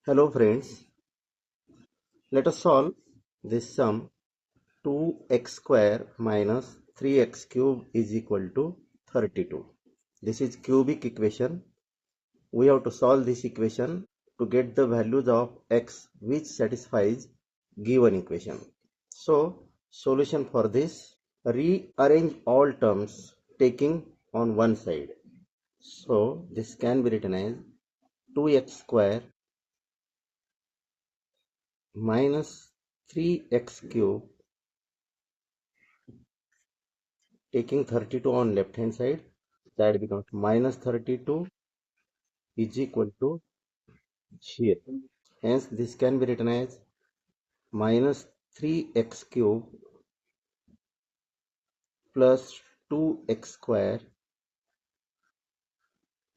Hello friends, let us solve this sum 2x square minus 3x cube is equal to 32. This is cubic equation. We have to solve this equation to get the values of x which satisfies given equation. So solution for this, rearrange all terms taking on one side. So this can be written as 2x square minus 3x cube taking 32 on left hand side, that becomes minus 32 is equal to 0. Hence this can be written as minus 3x cube plus 2x square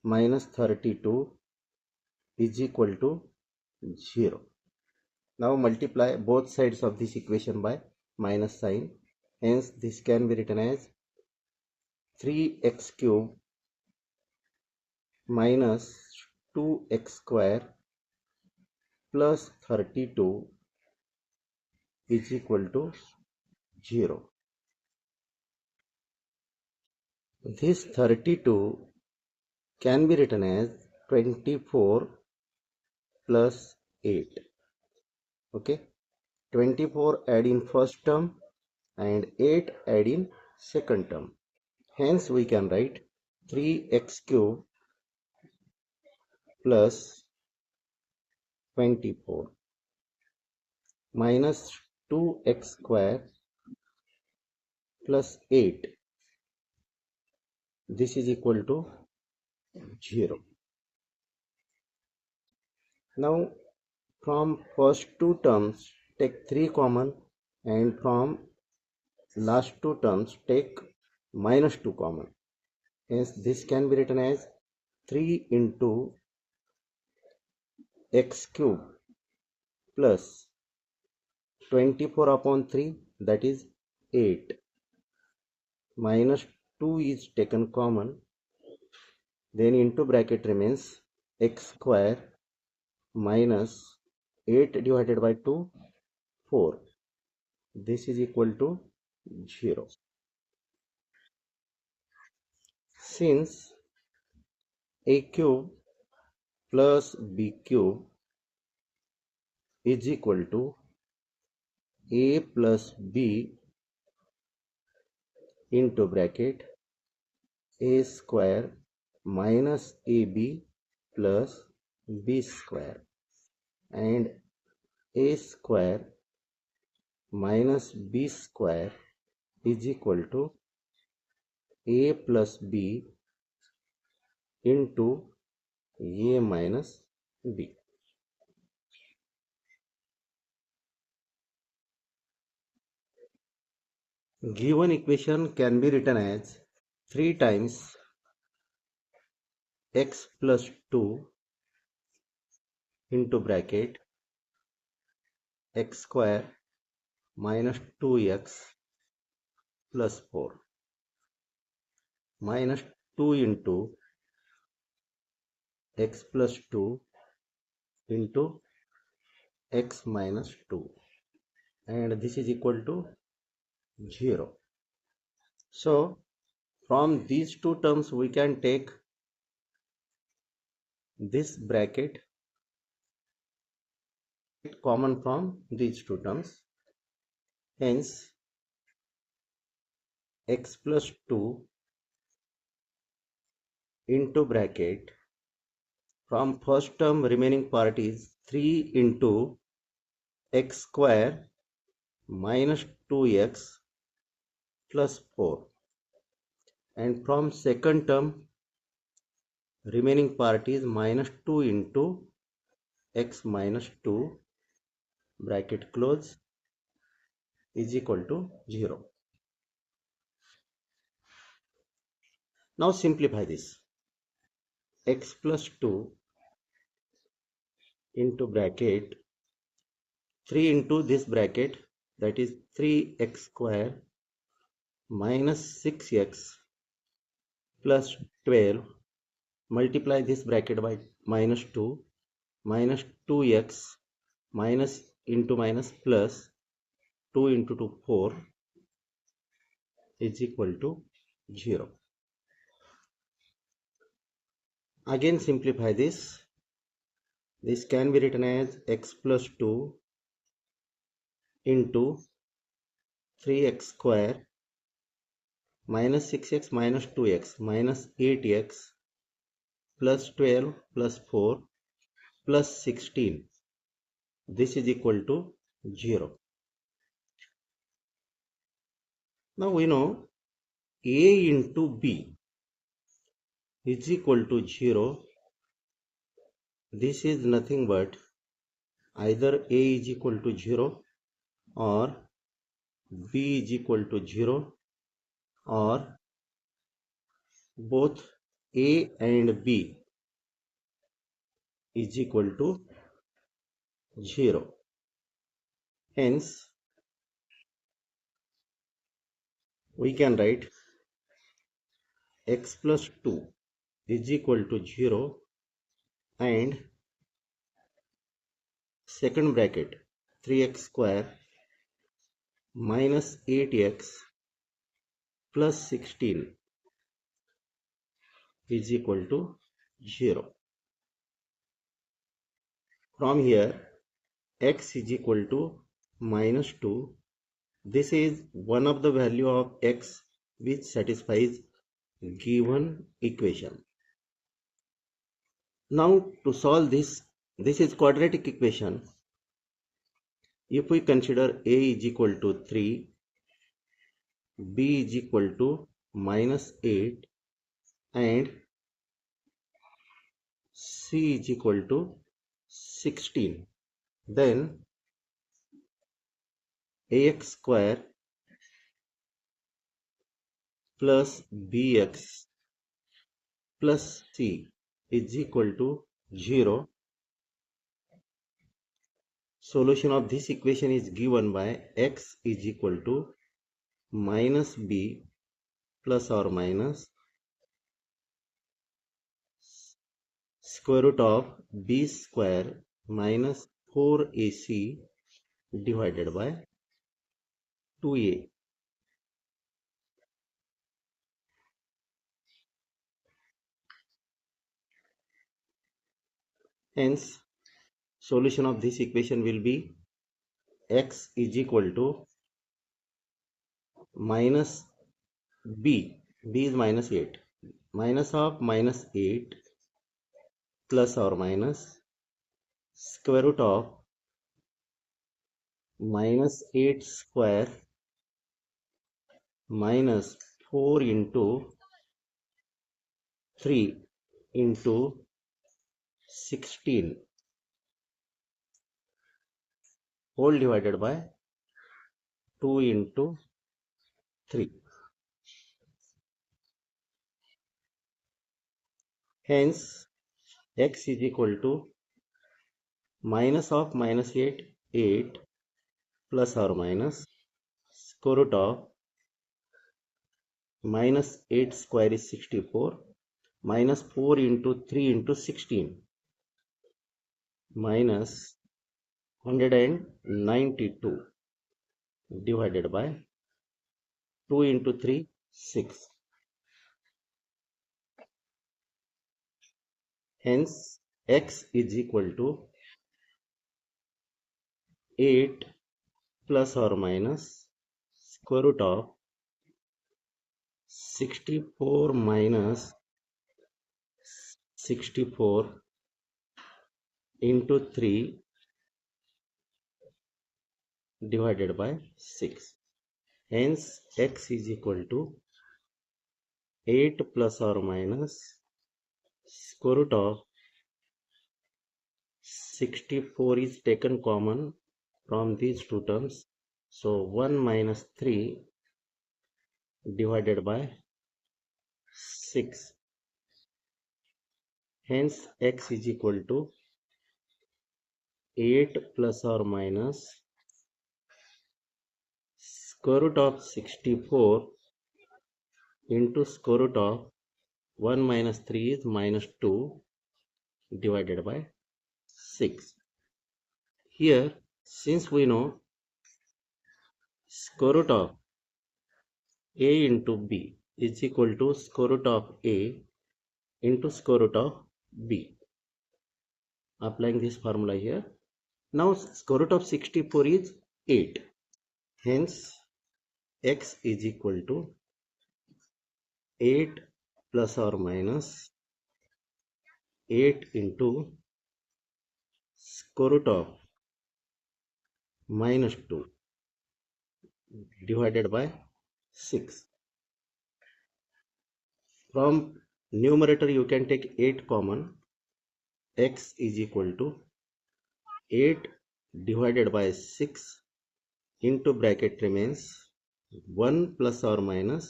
minus 32 is equal to 0. Now multiply both sides of this equation by minus sign. Hence this can be written as 3x cube minus 2x square plus 32 is equal to 0. This 32 can be written as 24 plus 8. Okay, 24 add in first term and 8 add in second term. Hence we can write 3x cube plus 24 minus 2x square plus 8. This is equal to 0. Now from first two terms take 3 common, and from last two terms take minus 2 common. Hence this can be written as 3 into x cube plus 24 upon 3, that is 8, minus 2 is taken common, then into bracket remains x square minus 8 divided by 2, 4. This is equal to 0. Since a cube plus b cube is equal to a plus b into bracket a square minus ab plus b square, and a square minus b square is equal to a plus b into a minus b. Given equation can be written as 3 times x plus 2 into bracket x square minus 2x plus 4 minus 2 into x plus 2 into x minus 2, and this is equal to 0. So from these two terms we can take this bracket common from these two terms. Hence x plus 2 into bracket, from first term remaining part is 3 into x square minus 2x plus 4, and from second term remaining part is minus 2 into x minus 2 bracket close is equal to 0. Now simplify this. X plus 2 into bracket 3 into this bracket, that is 3x square minus 6x plus 12, multiply this bracket by minus 2, minus 2x minus into minus plus 2 into 2 4 is equal to 0. Again simplify this. This can be written as x plus 2 into 3x square minus 6x minus 2x minus 8x plus 12 plus 4 plus 16. This is equal to 0. Now we know a into b is equal to 0. This is nothing but either a is equal to 0 or b is equal to 0 or both a and b is equal to 0. Hence, we can write x plus 2 is equal to 0 and second bracket 3x square minus 8x plus 16 is equal to 0. From here, x is equal to minus 2. This is one of the value of x which satisfies given equation. Now to solve this is quadratic equation. If we consider a is equal to 3, b is equal to minus 8 and c is equal to 16, then ax square plus bx plus c is equal to 0. Solution of this equation is given by x is equal to minus b plus or minus square root of b square minus 4ac divided by 2a. Hence, solution of this equation will be x is equal to minus b is minus 8, minus of minus 8 plus or minus square root of minus 8 square minus 4 into 3 into 16 whole divided by 2 into 3. Hence, x is equal to minus of minus 8 plus or minus square root of minus 8 square is 64 minus 4 into 3 into 16 minus 192 divided by 2 into 3 6. Hence x is equal to 8 plus or minus square root of 64 minus 64 into 3 divided by 6. Hence x is equal to 8 plus or minus square root of 64 is taken common from these two terms. So 1 minus 3 divided by 6. Hence x is equal to 8 plus or minus square root of 64 into square root of 1 minus 3 is minus 2 divided by 6. Here, since we know square root of a into b is equal to square root of a into square root of b. Applying this formula here. Now square root of 64 is 8. Hence x is equal to 8 plus or minus 8 into square root of minus 2 divided by 6. From numerator you can take 8 common. X is equal to 8 divided by 6 into bracket remains 1 plus or minus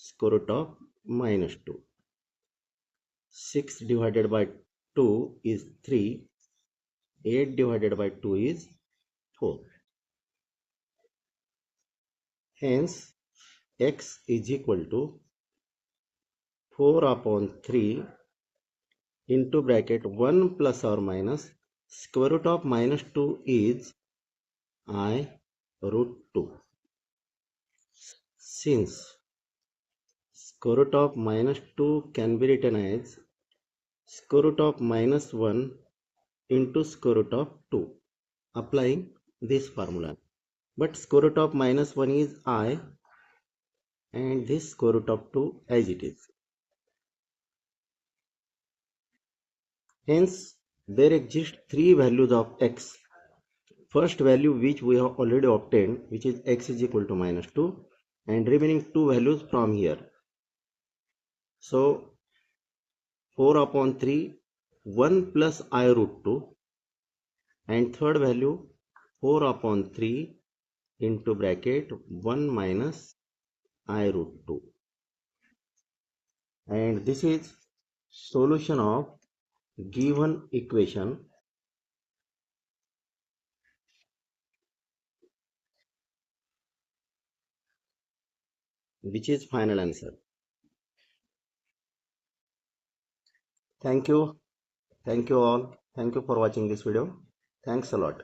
square root of minus 2. 6 divided by 2 is 3. 8 divided by 2 is 4. Hence x is equal to 4 upon 3 into bracket 1 plus or minus square root of minus 2 is I root 2. Since square root of minus 2 can be written as square root of minus 1 into square root of 2, applying this formula. But square root of minus 1 is I and this square root of 2 as it is. Hence there exist three values of x. First value which we have already obtained, which is x is equal to minus 2, and remaining two values from here. So 4 upon 3, 1 plus I root 2, and third value 4 upon 3 into bracket 1 minus I root 2. And this is solution of given equation, which is final answer. Thank you all. Thank you for watching this video. Thanks a lot.